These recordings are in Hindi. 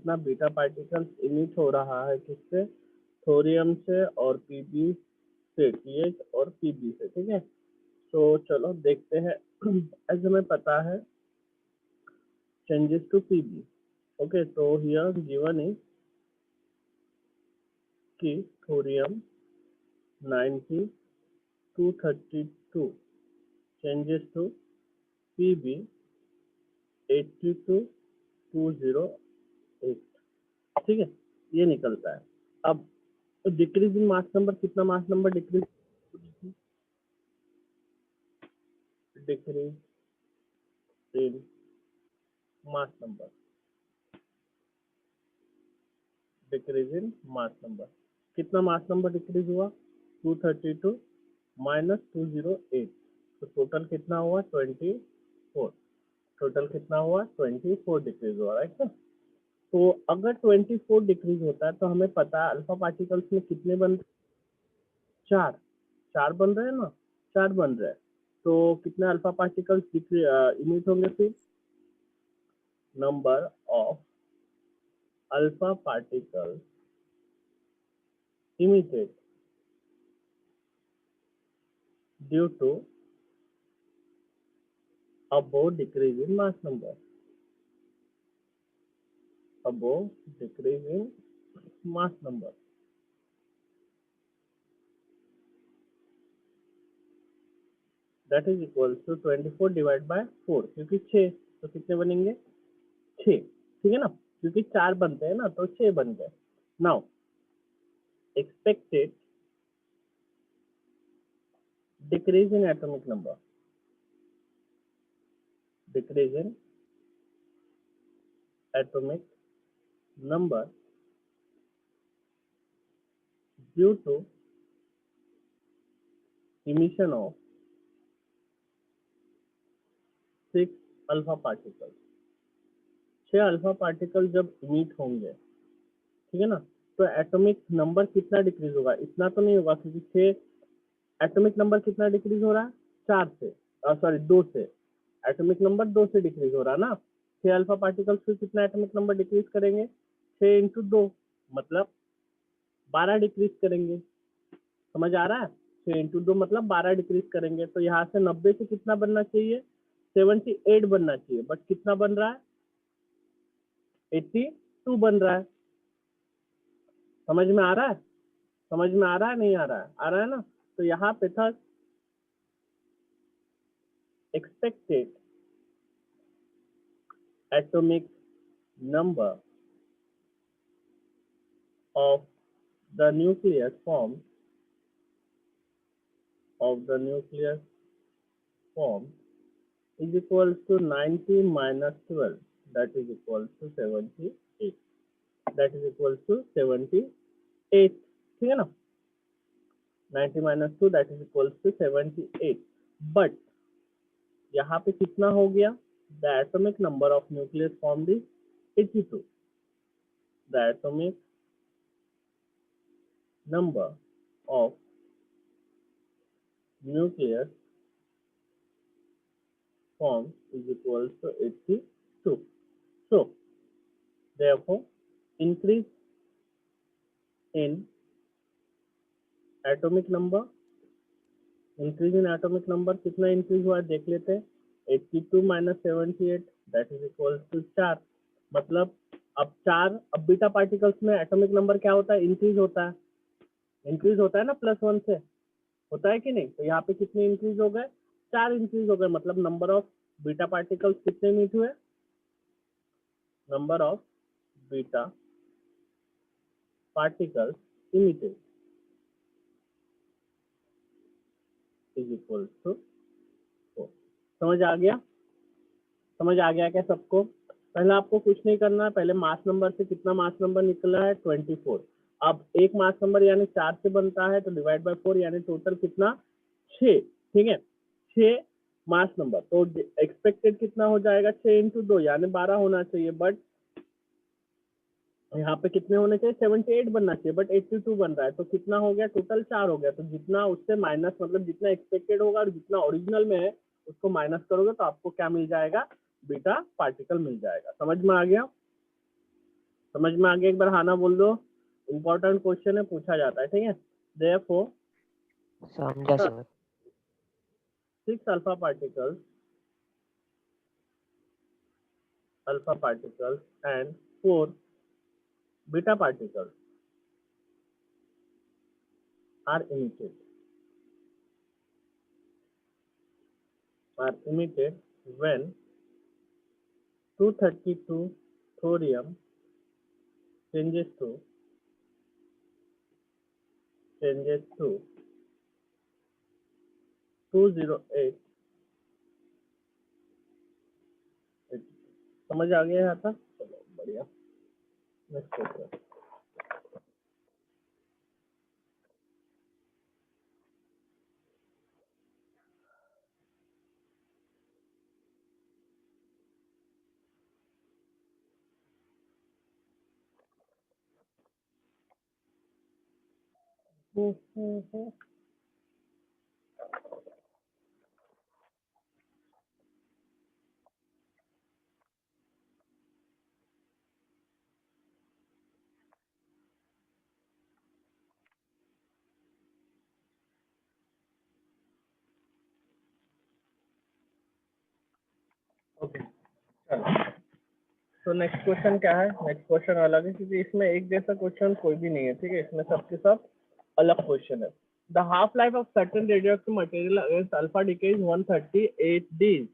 कितना बीटा पार्टिकल्स इमिट हो रहा है, किससे, थोरियम से और पीबी से, टीएच और पीबी से, ठीक है। तो चलो देखते हैं। ऐसे हमें पता है changes to pb, okay, so here given is कि थोरियम 90 232 changes to pb 82 208, ठीक है, ये निकलता है। अब डिक्रीज इन मास नंबर, कितना mass number decrease, decrease in mass number, decrease in mass number, कितना मास नंबर डिक्रीज हुआ, 232 माइनस 208, तो टोटल कितना हुआ 24, टोटल कितना हुआ 24 डिक्रीज हुआ, राइट ना। तो अगर 24 डिक्रीज होता है तो हमें पता है अल्फा पार्टिकल्स में कितने बन, चार, चार बन रहे हैं ना, चार बन रहे हैं। तो कितने अल्फा पार्टिकल्स इमिट होंगे, फिर number of alpha particles emitted due to above decrease in mass number, above decrease in mass number, that is equal to 24 divided by 4, क्योंकि 6, तो कितने बनेंगे 6, ठीक है ना, क्योंकि 4 बनते हैं ना तो 6 बन गए। Now expected decrease in atomic number, decrease in atomic number due to emission of 6 alpha particle, 6 alpha particle जब इमिट होंगे, ठीक है ना, तो एटॉमिक नंबर कितना डिक्रीज होगा, इतना तो नहीं होगा, क्योंकि 6 एटॉमिक नंबर कितना डिक्रीज हो रहा है, 4 से, सॉरी 2 से, एटॉमिक नंबर 2 से डिक्रीज हो रहा है ना। 6 अल्फा पार्टिकल्स फिर कितना एटॉमिक नंबर डिक्रीज करेंगे, 6 इंटू 2 मतलब 12 डिक्रीज करेंगे, समझ आ रहा है, 6 इंटू 2 मतलब 12 डिक्रीज करेंगे। तो यहाँ से 90 से कितना बनना चाहिए, 78 बनना चाहिए, बट कितना बन रहा है, 82 बन रहा है। समझ में आ रहा है, समझ में आ रहा है, नहीं आ रहा है, आ रहा है ना। तो यहाँ पे था expected atomic number of the nucleus formed is equal to 90 minus 12, that is equal to 78, that is equal to 78, ठीक है ना, 90 minus 2 that is equal to 78, but यहाँ पे कितना हो गया, the atomic number of nucleus formed is 82, the atomic number of nucleus formed is equal to 82. So therefore increase in atomic number, increase in atomic number कितना इंक्रीज हुआ है देख लेते हैं, 82 माइनस 78 दैट इज इक्वल टू 4, मतलब अब 4, अब बीटा पार्टिकल्स में एटॉमिक नंबर क्या होता है, इंक्रीज होता है, इंक्रीज होता है ना +1 से, होता है कि नहीं। तो यहाँ पे कितने इंक्रीज हो गए, 4 इंक्रीज हो गए, मतलब नंबर ऑफ बीटा पार्टिकल्स कितने मीट हुए, number of beta particles emitted is equal to 4। समझ आ गया, समझ आ गया क्या सबको। पहले आपको कुछ नहीं करना है, पहले मास नंबर से कितना मास नंबर निकला है 24, अब एक मास नंबर यानी 4 से बनता है तो डिवाइड बाय 4 यानी टोटल कितना 6, ठीक है, 6 मास नंबर, तो एक्सपेक्टेड कितना हो जाएगा 6 इंटू 2 यानी 12 होना चाहिए, बट यहाँ पे कितने होने चाहिए 78 बनना चाहिए, बट 82 बन रहा है, तो कितना हो गया टोटल 4 हो गया। तो जितना उससे माइनस मतलब जितना एक्सपेक्टेड होगा और जितना ओरिजिनल में है उसको माइनस करोगे तो आपको क्या मिल जाएगा, बीटा पार्टिकल मिल जाएगा। समझ में आ गया, समझ में आगे एक बार हाँ ना बोल दो, इम्पोर्टेंट क्वेश्चन है, पूछा जाता है, ठीक है। Therefore, समझा sir. 6 alpha particles and 4 beta particles are emitted when 232 thorium changes to 208। समझ आ गया यहाँ तक? चलो बढ़िया। Next question. ओके चलो, तो नेक्स्ट क्वेश्चन क्या है? नेक्स्ट क्वेश्चन अलग है क्योंकि इसमें एक जैसा क्वेश्चन कोई भी नहीं है, ठीक है, इसमें सबके सब अलग क्वेश्चन है। The half life of certain radioactive material against alpha decay is 138 days.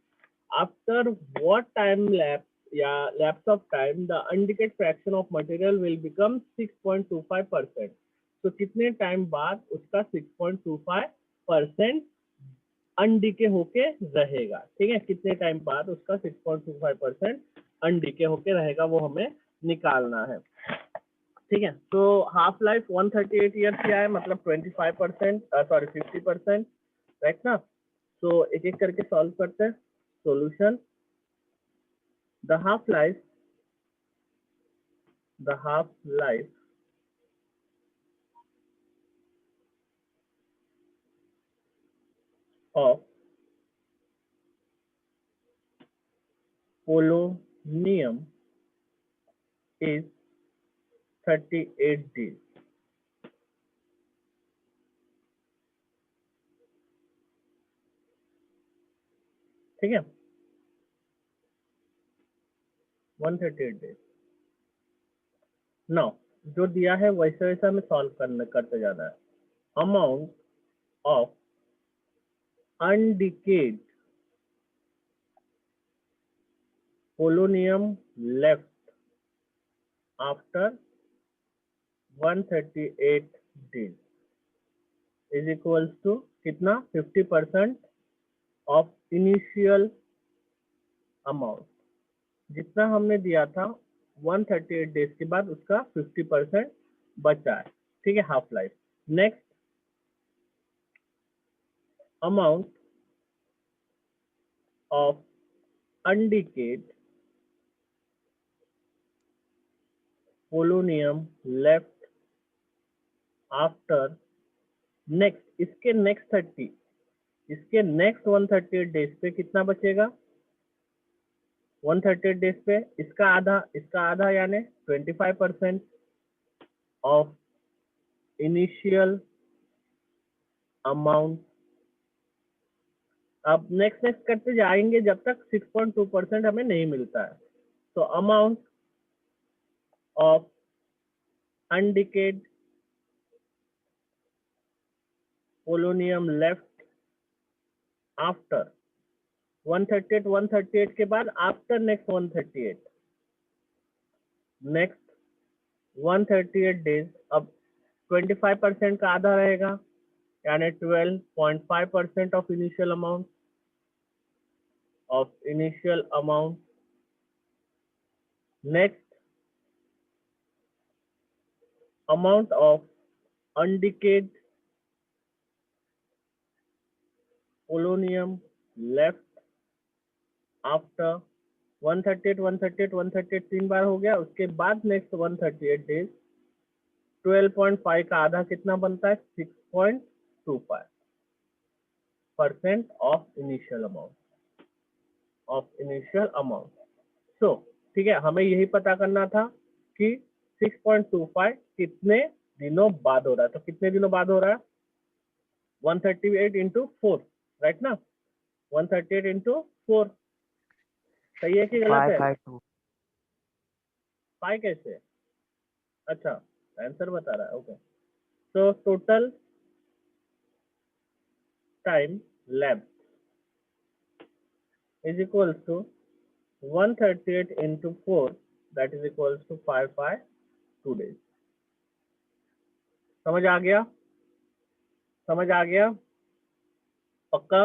After what time lapse of time the undecayed fraction of material will become 6.25%? तो कितने टाइम बाद उसका 6.25% अनडीके होके रहेगा, ठीक है, कितने टाइम बाद उसका 6.25% अनडीके होके रहेगा, वो हमें निकालना है, ठीक है। तो हाफ लाइफ 138 ईयर क्या है, मतलब 25%, सॉरी 50%, राइट ना। तो एक एक करके सॉल्व करते हैं। Solution, the half life of polonium is 38 days, ठीक है, 138 days। नाउ जो दिया है वैसे वैसे हमें सॉल्व करते जाना है। Amount of undecayed polonium left after 138 days is equals to कितना, 50% ऑफ इनिशियल अमाउंट। जितना हमने दिया था 138 डेज के बाद उसका 50% बचा है, ठीक है, half life. Next, amount of undecayed polonium left after next, इसके नेक्स्ट 138 डेज पे कितना बचेगा, 138 डेज पे इसका आधा यानी 25% ऑफ इनिशियल अमाउंट। अब नेक्स्ट करते जाएंगे जब तक 6.2% हमें नहीं मिलता है। तो amount of undecayed polonium left after 138 के बाद आफ्टर नेक्स्ट 138 डेज, अब 25% का आधा रहेगा यानी 12.5% of initial amount. Next, amount of undecayed polonium left after 138 3 बार हो गया, उसके बाद नेक्स्ट 138 डेज 12.5 का आधा कितना बनता है, 6.25% ऑफ इनिशियल अमाउंट। सो ठीक है, हमें यही पता करना था कि 6.25 कितने दिनों बाद हो रहा है? तो कितने दिनों बाद हो रहा है? 138 इंटू 4, राइट ना? 138 इंटू 4, सही है कि गलत है? 552 पाई कैसे? अच्छा, आंसर बता रहा है, ओके। तो total time lab is equals to 138 into 4, that is equals to 552 days। समझ आ गया? समझ आ गया? पक्का?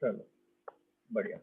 चलो बढ़िया।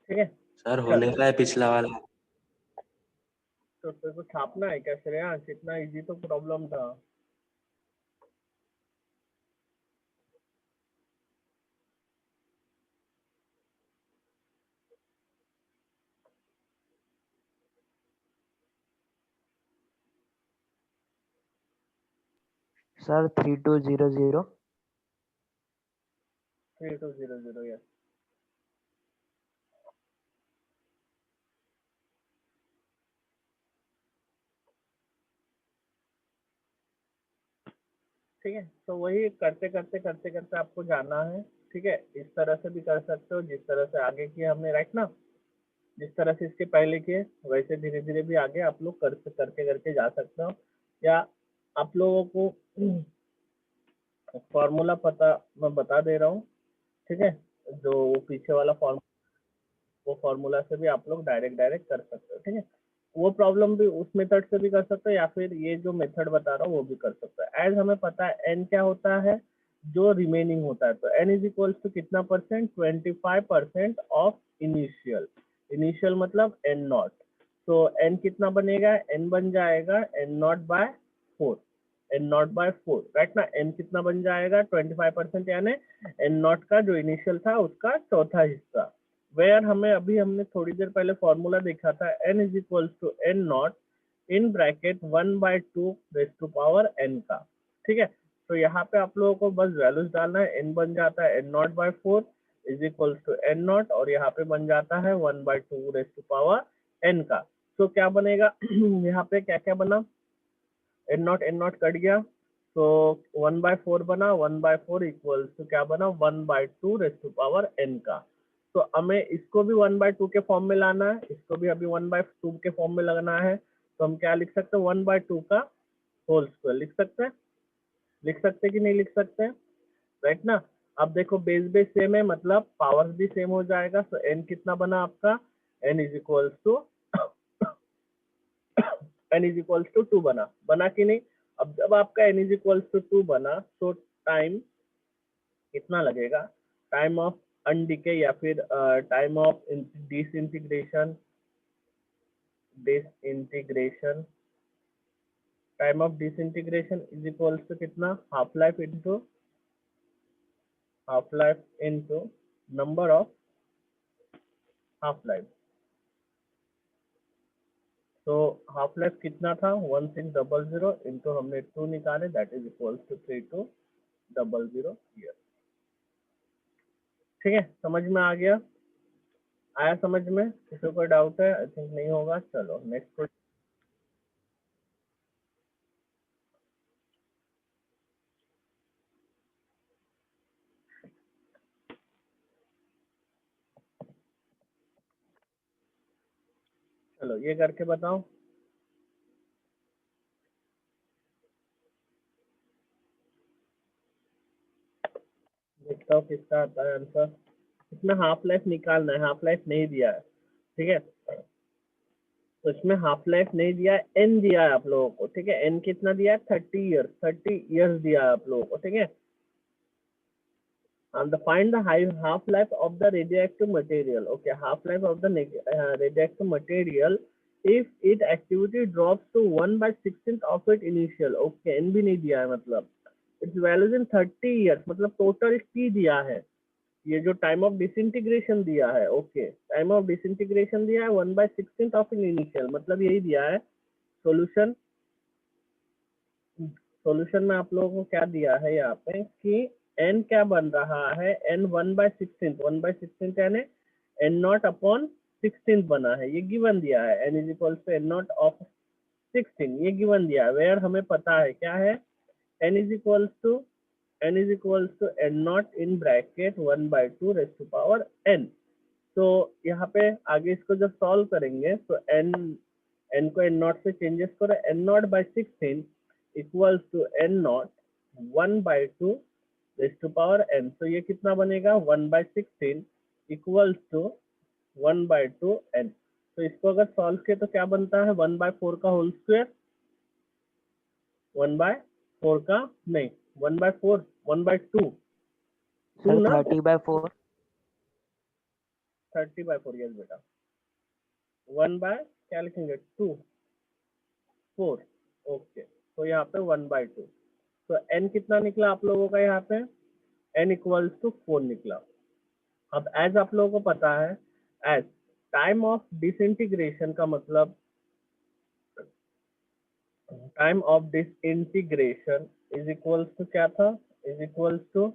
ठीक है, सर होने का है पिछला वाला। तो तेरे को छापना है क्या श्रेयांश? इतना इजी तो प्रॉब्लम था। Sir 3200 3200, yes. ठीक है, तो वही करते करते करते करते आपको जाना है। ठीक है, इस तरह से भी कर सकते हो जिस तरह से आगे किए हमने, राइट ना? जिस तरह से इसके पहले किए वैसे धीरे धीरे भी आगे आप लोग करके करके जा सकते हो। या आप लोगों को फॉर्मूला पता मैं बता दे रहा हूँ, ठीक है? जो वो पीछे वाला वो फॉर्मूला से भी आप लोग डायरेक्ट डायरेक्ट कर सकते हो। ठीक है, वो प्रॉब्लम भी उस मेथड से भी कर सकते हो या फिर ये जो मेथड बता रहा हूँ वो भी कर सकते हो। एज हमें पता है एन क्या होता है, जो रिमेनिंग होता है। तो एन इज इक्वल्स टू कितना परसेंट? 25% of initial. इनिशियल मतलब एन नॉट। तो एन कितना बनेगा? एन बन जाएगा n naught by 4। N naught by 4, right ना? एन कितना बन जाएगा? 25%, यानी एन नॉट का जो इनिशियल था उसका चौथा हिस्सा। वेयर हमने थोड़ी देर पहले फॉर्मूला देखा था, n is equals to n naught in bracket 1/2 raise to power n का। ठीक है, तो यहाँ पे आप लोगों को बस वैल्यूज डालना है। n बन जाता है n naught by 4 is equals to n naught, और यहाँ पे बन जाता है 1/2 रेज टू पावर n का। तो क्या बनेगा? यहाँ पे क्या क्या बना? एन नॉट कट गया, तो 1/4 बना। 1/4 इक्वल्स टू क्या बना? 1/2 रेज टू पावर n का। तो हमें इसको भी 1/2 के फॉर्म में लाना है, इसको भी अभी 1/2 के फॉर्म में लगाना है। तो हम क्या लिख सकते हैं? 1/2 का होल स्क्वायर लिख सकते हैं। लिख सकते हैं कि नहीं लिख सकते हैं? राइट ना? अब देखो बेस बेस सेम है, मतलब पावर्स भी सेम हो जाएगा। तो n कितना बना आपका? n is equals to n is equals to 2 बना कि नहीं? अब जब आपका n इज इक्वल्स टू 2 बना तो टाइम कितना लगेगा? टाइम ऑफ अनडिके या फिर time of disintegration time of disintegration is equals to कितना? Half life into number of half life. तो हाफ लाइफ कितना था? 1600 इंटू हमने 2 निकाले, that is equals to 3200 year. ठीक है, समझ में आ गया? आया समझ में? किसी को कोई डाउट है? आई थिंक नहीं होगा। चलो नेक्स्ट। चलो ये करके बताओ। देखता हूँ किसका आता है आंसर। इसमें हाफ लाइफ निकालना है, हाफ लाइफ नहीं दिया है। ठीक है, तो इसमें हाफ लाइफ नहीं दिया है, एन दिया है आप लोगों को। ठीक है, एन कितना दिया है? 30 ईयर्स दिया है आप लोगों को। ठीक है, Find the high half life of the radioactive material. Okay, half life of the radioactive material if its activity drops to 1/16 of its initial. Okay, n भी नहीं दिया है, मतलब its values in 30 years, मतलब टोटल t दिया है, ये जो टाइम ऑफ डिसइंटीग्रेशन दिया है, ओके टाइम ऑफ डिसइंटीग्रेशन दिया है 1/16 ऑफ इन इनिशियल, मतलब यही दिया है। सॉल्यूशन सॉल्यूशन में आप लोगों को क्या दिया है यहाँ पे कि n क्या बन रहा है, n 1/16 यानी n नॉट अपॉन 16 बना है, ये गिवन दिया है, n is equal to n naught of 16, ये गिवन दिया है। वेयर हमें पता है क्या है, n is equal to n naught in bracket 1/2 raise to power n। तो यहाँ पे आगे इसको जब सॉल्व करेंगे तो n को n नॉट से चेंजेस करो, n naught by 16 equals to n naught 1/2 raise to power n। तो ये कितना बनेगा, 1/16 इक्वल्स टू 1/2 n। तो इसको अगर सॉल्व किया तो क्या बनता है, 1/4 का होल स्क्वायर, 1/4 का नहीं 1/4 1/2 सर ना 30/4। 30/4, यस बेटा, 1 बाय क्या लिखेंगे 2 4, ओके। तो यहाँ पे 1/2, तो n कितना निकला आप लोगों का, यहाँ पे n इक्वल्स टू 4 निकला। अब एज आप लोगों को पता है, एज टाइम ऑफ डिसइंटीग्रेशन का मतलब, time of disintegration is equals to क्या था, is equals to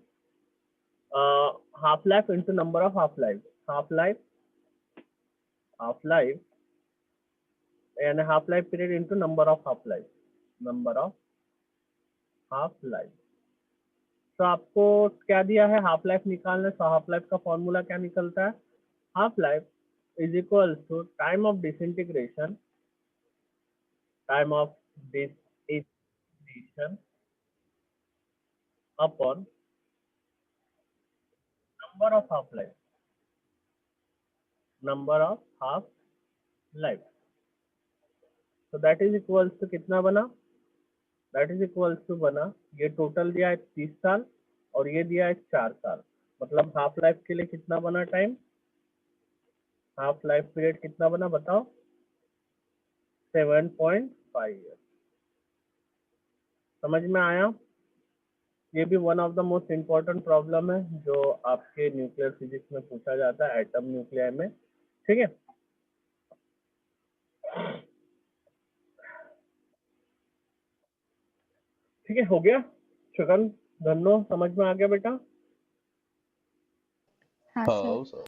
half life into number of half life, half life यानी half life period into number of half life, number of half life. तो आपको क्या दिया है, हाफ लाइफ निकालना है, तो हाफ लाइफ का फॉर्मूला क्या निकलता है, half life is equal to time of disintegration, time of disintegration upon number of half life, number of half life. तो दैट इज इक्वल्स टू कितना बना, दैट इज इक्वल्स टू बना, ये टोटल दिया है 30 साल और ये दिया है 4 साल, मतलब हाफ लाइफ के लिए कितना बना टाइम, हाफ लाइफ पीरियड कितना बना बताओ, 7.5 ईयर। समझ में आया, ये भी one of the most important problem है जो आपके न्यूक्लियर फिजिक्स में पूछा जाता है, एटम न्यूक्लियर में, ठीक है। ठीक है, हो गया छगन, धन्नो, समझ में आ गया बेटा। हाँ हाँ सर। सर।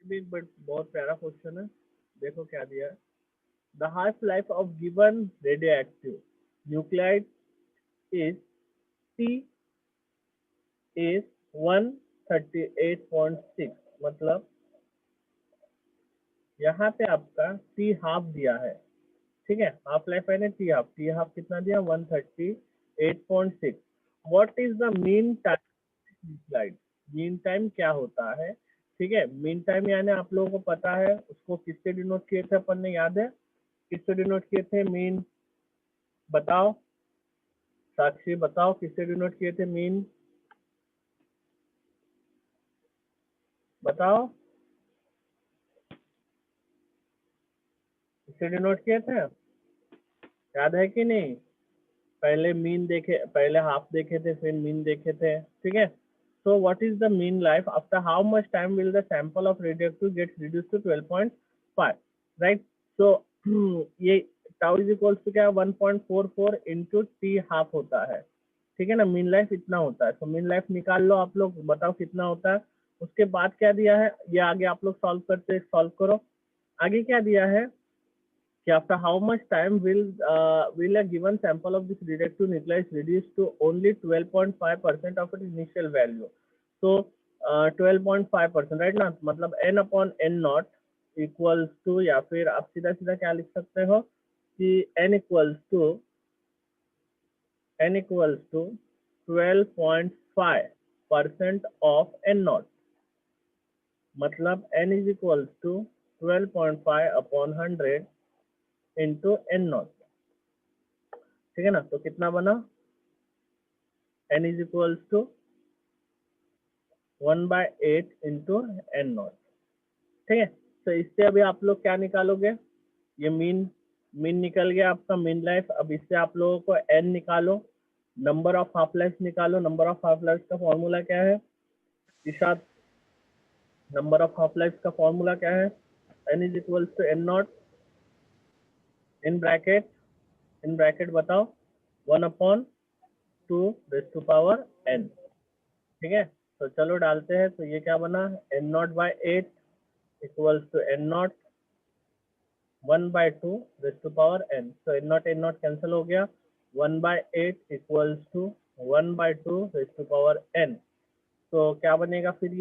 भी बहुत प्यारा क्वेश्चन है, देखो क्या दिया है, the half life of given radioactive nuclide is T is 138.6, मतलब यहाँ पे आपका T हाफ दिया है, ठीक है, हाफ लाइफ है ना, T हाफ कितना दिया 138.6। What is the mean time slide, mean time क्या होता है, ठीक है, मीन टाइम यानी आप लोगों को पता है, उसको किससे डिनोट किए थे अपन ने, याद है किससे डिनोट किए थे मीन, बताओ साक्षी बताओ किससे डिनोट किए थे मीन, बताओ किससे डिनोट किए थे, याद है कि नहीं, पहले मीन देखे, पहले हाफ देखे थे फिर मीन देखे थे, ठीक है। So what is the mean life, after how much time will the sample of radioactive gets reduced to 12.5, right. So ये टाउ इज इक्वल्स टू क्या 1.44 इंटू टी हाफ होता है, ठीक है ना, मीन लाइफ इतना होता है। तो मीन लाइफ निकाल लो आप लोग, बताओ कितना होता है। उसके बाद क्या दिया है, ये आगे आप लोग सॉल्व करो। आगे क्या दिया है कि after how much time will a given sample of this radioactive nuclei is reduced to only 12.5% of its initial value। so 12.5%, right ना, मतलब n upon n naught equals to, या फिर आप सीधा सीधा क्या लिख सकते हो, कि n equals to 12.5% of n naught, मतलब n is equals to 12.5 upon 100 into n naught, ठीक है ना। तो कितना बना, n is equals to 1/8 into n naught, ठीक है। तो इससे अभी आप लोग क्या निकालोगे, ये मीन निकल गया आपका मीन लाइफ। अब इससे आप लोगों को n निकालो, नंबर ऑफ हाफ लाइफ निकालो। नंबर ऑफ हाफ लाइफ का फॉर्मूला क्या है इशाद, नंबर ऑफ हाफ लाइफ का फॉर्मूला क्या है, n is equals to n naught in bracket बताओ 1/2 रेज़ टू पावर n, ठीक है। तो चलो डालते हैं, तो ये क्या बना, n naught by 8 equals to n naught 1/2 raise to power n। तो n नॉट कैंसिल हो गया, 1/8 equals to 1/2 raise to power n। तो क्या बनेगा फिर,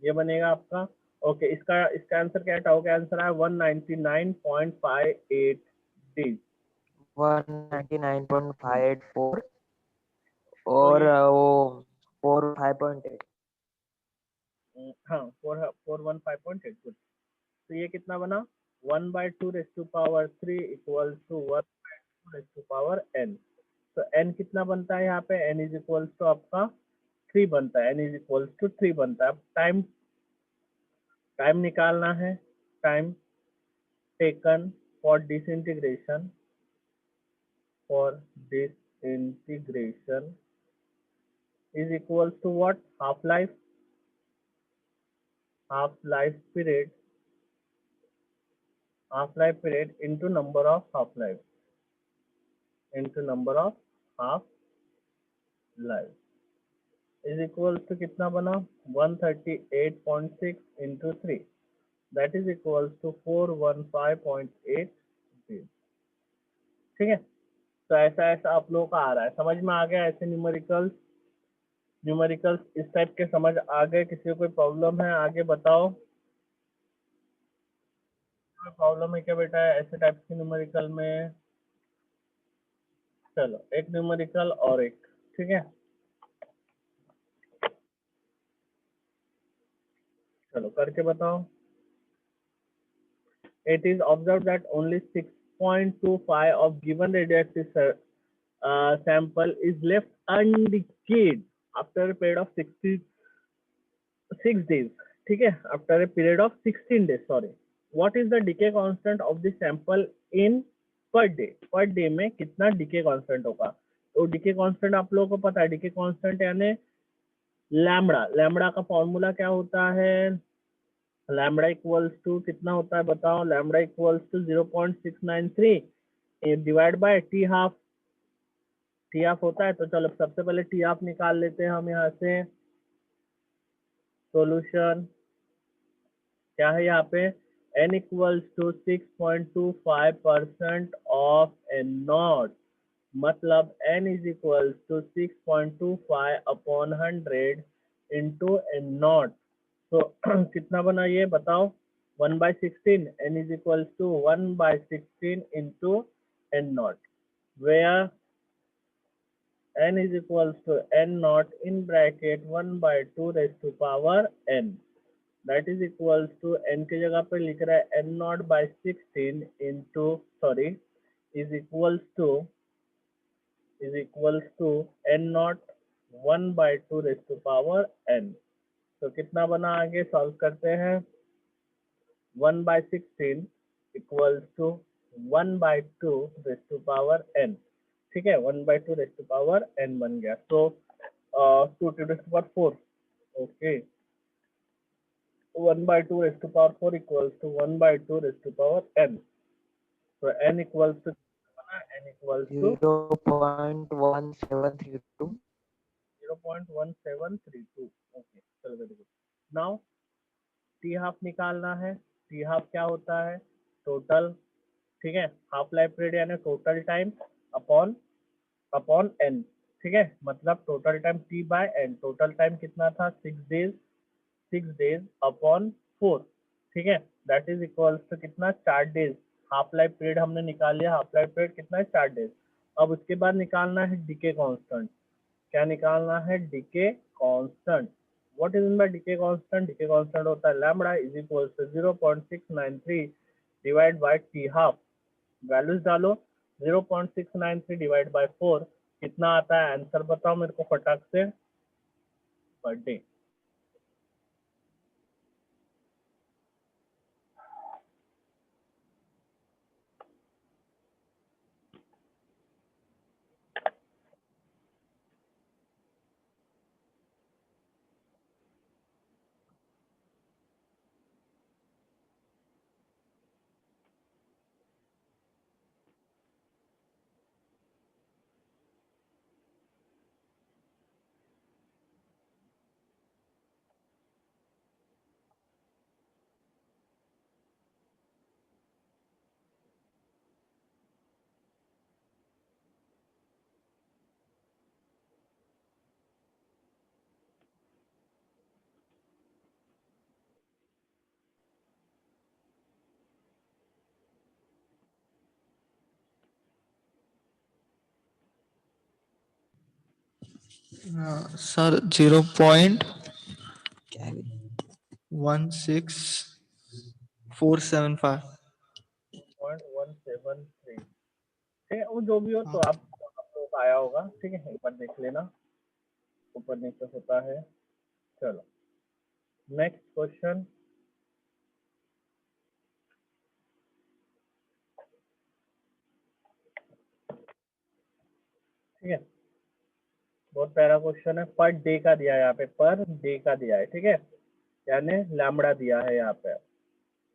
ये बनेगा आपका, ओके, इसका आंसर क्या है, टाउ का आंसर है 199.58 डेज। 199.584 तो और ये वो 45.8। हाँ 415.8 गुड। तो ये कितना बना, 1/2 raise to power 3 equals to 1/2 raise to power n। तो n कितना बनता है यहाँ पे, n इज इक्वल्स टू आपका 3 बनता है, n इज इक्वल्स टू 3 बनता है। अब टाइम निकालना है, time taken for disintegration is equals to what, half life period into number of half life is equals to कितना बना, 138.6 into 3, that is equals to 415.8, ठीक है। तो ऐसा आप लोगों का आ रहा है, समझ में आ गया, ऐसे न्यूमेरिकल्स इस टाइप के समझ आ गए। किसी को कोई प्रॉब्लम है आगे बताओ, कोई प्रॉब्लम है क्या बेटा ऐसे टाइप के न्यूमेरिकल में। चलो एक न्यूमेरिकल और एक, ठीक है, चलो करके बताओ। It is observed that only 6.25 of given radioactive sample is left undecayed after a period of 66 days, ठीक है, after a period of 16 days, sorry. What is the decay constant of the sample in per day में कितना decay constant होगा। तो decay constant आप लोगों को पता है, decay constant यानी लैम्बडा का फॉर्मूला क्या होता है, लैम्बडा इक्वल्स टू कितना होता है बताओ, lambda equals to 0.693 divide by T half होता है। तो चलो सबसे पहले टी हाफ निकाल लेते हैं हम यहाँ से। सॉल्यूशन क्या है यहाँ पे, n equals to 6.25% of n naught, मतलब n is equals to 6.25 upon 100 into n naught. तो कितना बना ये बताओ, 1/16, n is equals to 1/16 into n naught, where n is equals to n naught in bracket 1/2 raised to power n, that is equals to n की जगह पे लिख रहा है n naught by 16 into is equals to n naught 1/2 raised to power n। तो कितना बना, आगे सॉल्व करते हैं, 1/16 equals to 1/2 raise to power n, ठीक है, 1/2 रेज़ टू पावर n बन गया। तो 2 to the power 4, okay, 1/2 raise to power 4 equals to 1/2 raise to power n। तो n इक्वल्स टू 0.1732। 0.1732, ओके, चलो very good. Now T half निकालना है, टी हाफ क्या होता है, टोटल, ठीक है, हाफ लाइफ पीरियड यानी टोटल टाइम अपॉन n, ठीक है, मतलब total time t by n, total time कितना था 6 डेज अपॉन 4, ठीक है, दैट इज इक्वल्स टू कितना 4 डेज हाफ लाइफ पीरियड हमने निकाल लिया, हाफ लाइफ पीरियड कितना है 4 डेज। अब उसके बाद निकालना है डीके कांस्टेंट। क्या निकालना है? Decay constant. What is in by decay constant? Decay constant होता है lambda is equal to 0.693 divide by T half. Values डालो, 0.693 डिवाइड बाय 4 कितना आता है? आंसर बताओ मेरे को फटाक से, पर डे। सर 0.1647 0.173। ठीक है, वो जो भी हो, तो आप लोगों को आया होगा। ठीक है, एक बार देख लेना, ऊपर नीचे होता है। चलो नेक्स्ट क्वेश्चन। ठीक है, बहुत प्यारा क्वेश्चन है। पर डे का दिया है यहाँ पे, पर डे का दिया है। ठीक है, यानी लैम्बडा दिया है यहाँ पे।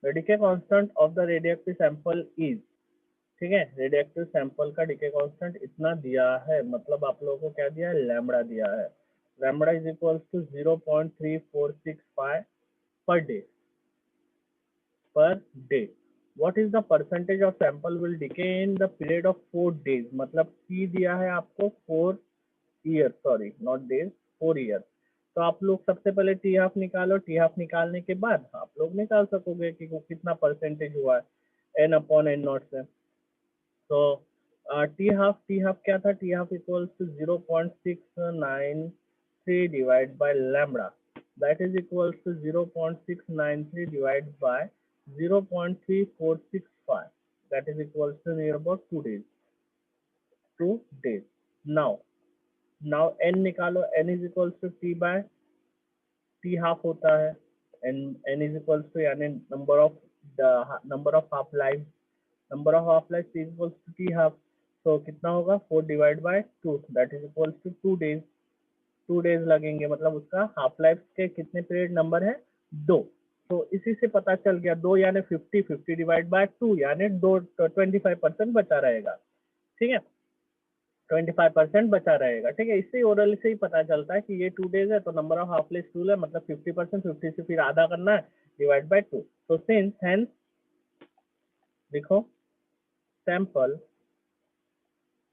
The decay constant of the radioactive sample is, ठीक है, रेडियोएक्टिव सैंपल का डीके कांस्टेंट इतना दिया है, मतलब आप लोगों को क्या दिया है? लैम्बडा दिया है। Lambda is equal to 0.3465 per day, per day. What is the percentage of sample will decay in the period of 4 days? मतलब P दिया है आपको 4 year, sorry not days, 4 year. तो आप लोग सबसे पहले टी हाफ निकालो। टी हाफ निकालने के बाद आप लोग निकाल सकोगे कि वो कितना परसेंटेज हुआ है एन अपॉन एन नॉट से। तो टी हाफ क्या था? T half equals to 0.693 divide by lambda, that is equals to 0.693 divide by 0.3465, that is equals to near about 2 days, 2 days। now n निकालो, n is equals to t by t half होता है। n is equals to यानी number of half life, number of half life is equals to t half। तो कितना होगा? 4 divide by 2, that is equals to 2 days। 2 days लगेंगे, मतलब उसका हाफ लाइफ के कितने पीरियड नंबर है? 2। तो इसी से पता चल गया 2 यानी 50, 50 डिवाइड बाय 2 यानी 2, 25% बचा रहेगा। ठीक है, 25% बचा रहेगा। ठीक है, इससे ओरल से ही पता चलता है कि ये 2 डेज है, तो नंबर ऑफ हाफ लाइफ 2 है, मतलब 50%, 50 से फिर आधा करना है, डिवाइड बाय 2। तो सिंस हेंस देखो, sample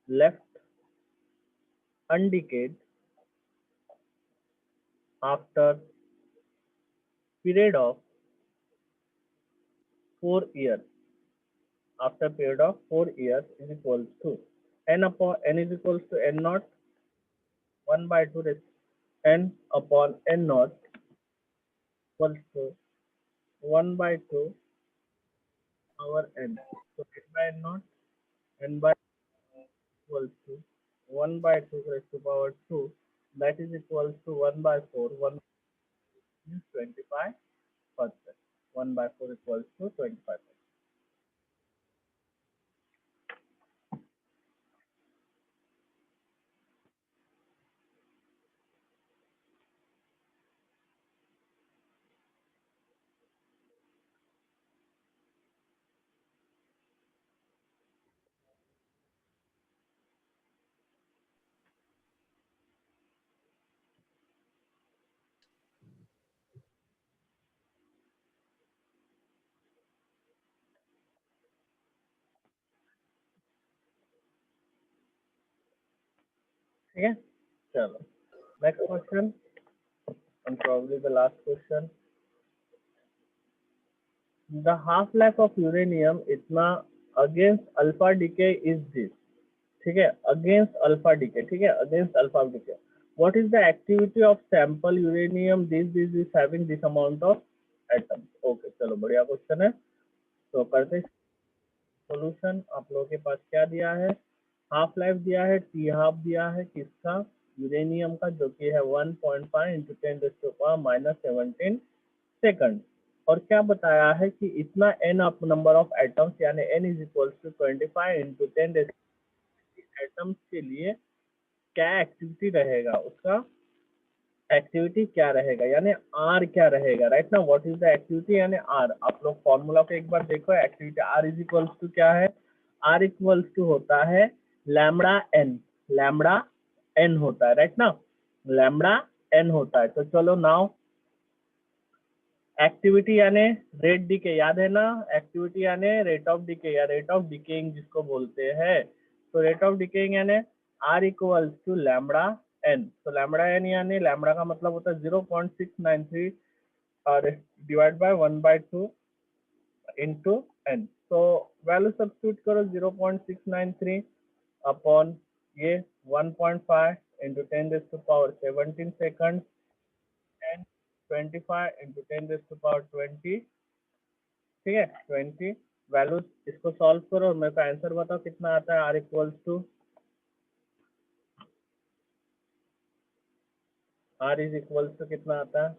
left undecayed after period of 4 years, after period of 4 years is equals to n upon n is equals to n naught 1 by 2 n upon n naught equals to 1 by 2 power n। So n by n naught, n by equals to 1 by 2 raised to power 2, that is equals to 1 by 4, 1 means 25%। 1 by 4 equals to 25%। ठीक है, चलो next question and probably the last question। The half life of uranium इतना against alpha decay is this, ठीक है, अगेंस्ट अल्फा डीके, ठीक है, against alpha decay what is the activity of sample uranium this is having this amount of atoms. Okay चलो बढ़िया क्वेश्चन है, तो करते सॉल्यूशन। आप लोगों के पास क्या दिया है, हाफ लाइफ दिया है, टी हाफ दिया है किसका, यूरेनियम का, जो कि है 1.5 इंटू 10⁻⁻17 सेकंड, और क्या बताया है कि इतना n of number of atoms यानी n is equal to 25 into 10 atoms के लिए क्या एक्टिविटी रहेगा, उसका एक्टिविटी क्या रहेगा, यानी आर क्या रहेगा, राइट ना, व्हाट इज द एक्टिविटी यानी आर। आप लोग फॉर्मूला को एक बार देखो, activity R is equals to क्या है, आर इक्वल्स टू होता है लैम्बडा एन होता है, राइट ना, लैम्बडा एन होता है। तो चलो नाउ एक्टिविटी यानी रेट डीके, याद है ना, एक्टिविटी यानी रेट ऑफ डीके या रेट ऑफ डीकेइंग जिसको बोलते हैं, तो रेट ऑफ डीकेइंग यानी R equals to lambda N. तो लैम्बडा एन यानी लैम्बडा का मतलब होता है 0.693 और डिवाइड बाय 1/2 इंटू एन। तो वैल्यू सब्स्टिट्यूट करो 0.693 अपॉन ये 1.5 इंटू 10⁻17 सेकंड एंड 25 इंटू 10⁻20, ठीक है 20 वैल्यूज। इसको सॉल्व करो और मेरे को आंसर बताओ कितना आता है, R equals to R is equals to कितना आता है,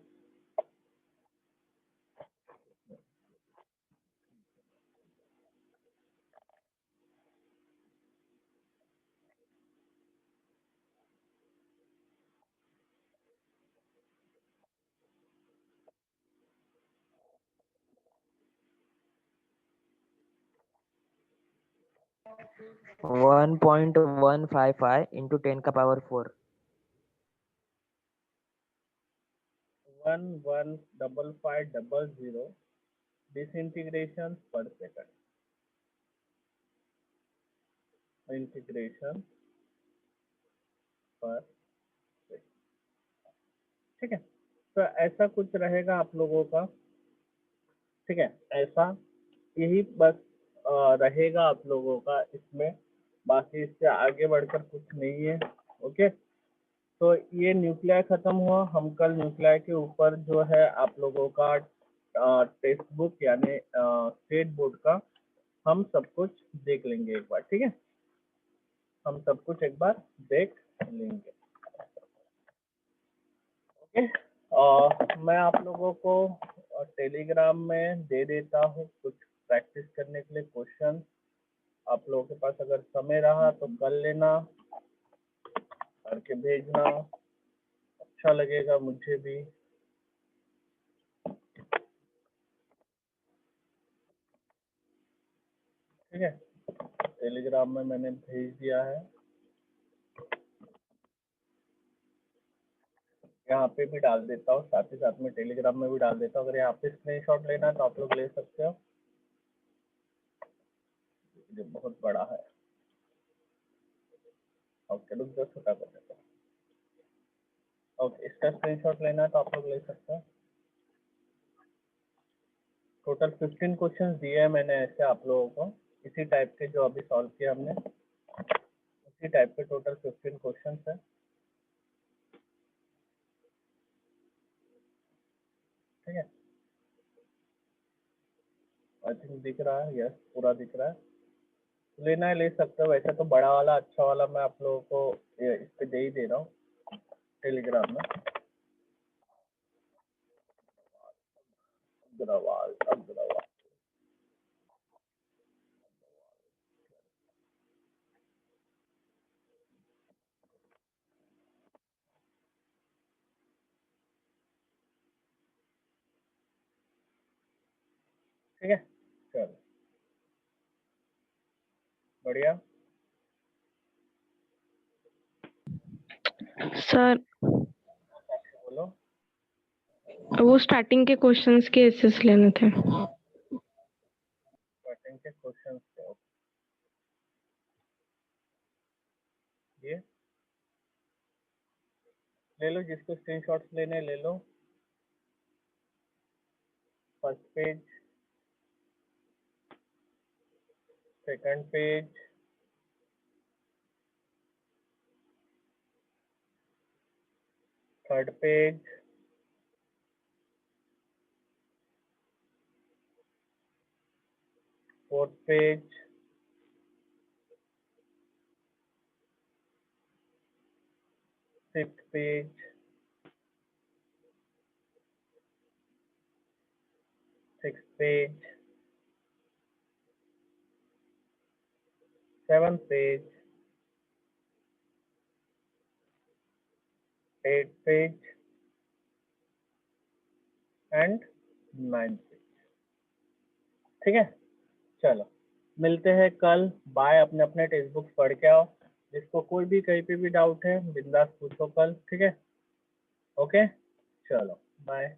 one point 155 into 10⁻4। 11500 disintegration per second, integration per second, ठीक है। तो ऐसा कुछ रहेगा आप लोगों का, ठीक है, ऐसा यही बस रहेगा आप लोगों का इसमें, बाकी इससे आगे बढ़कर कुछ नहीं है। ओके, तो ये न्यूक्लियर खत्म हुआ, हम कल न्यूक्लियर के ऊपर जो है आप लोगों का टेक्स्ट बुक यानी स्टेट बोर्ड का हम सब कुछ देख लेंगे एक बार, ठीक है, हम सब कुछ एक बार देख लेंगे। ओके, मैं आप लोगों को टेलीग्राम में दे देता हूँ कुछ प्रैक्टिस करने के लिए क्वेश्चन, आप लोगों के पास अगर समय रहा तो कर लेना, करके भेजना, अच्छा लगेगा मुझे भी। ठीक है, टेलीग्राम में मैंने भेज दिया है, यहाँ पे भी डाल देता हूँ, साथ ही साथ में टेलीग्राम में भी डाल देता हूँ। अगर यहाँ पे स्क्रीनशॉट लेना है तो आप लोग ले सकते हो, ये बहुत बड़ा है। ओके रुक जाओ, छोटा कर देता हूँ। ओके, इसका स्क्रीनशॉट लेना है तो आप लोग ले सकते हैं। टोटल 15 क्वेश्चंस दिए हैं मैंने ऐसे आप लोगों को, इसी टाइप के जो अभी सॉल्व किया हमने, इसी टाइप के टोटल 15 क्वेश्चंस है, ठीक है। आई थिंक दिख रहा है, यस पूरा दिख रहा है, लेना है ले सकते हो। वैसे तो बड़ा वाला अच्छा वाला मैं आप लोगों को इस पे दे ही दे रहा हूँ टेलीग्राम में। अग्रवाल अग्रवाल, ठीक है, चलो बढ़िया। सर बोलो, वो स्टार्टिंग के क्वेश्चंस के एसेस लेने थे। स्टार्टिंग के क्वेश्चन थे, ये ले लो, जिसको स्क्रीनशॉट्स लेने ले लो। First page, second page, third page, fourth page, fifth page, sixth page, seventh page, eight page and ninth page. ठीक है, चलो मिलते हैं कल। बाय। अपने अपने टेक्स्ट बुक्स पढ़ के आओ। जिसको कोई भी कहीं पे भी डाउट है बिंदास पूछो कल। ठीक है, ओके, चलो बाय।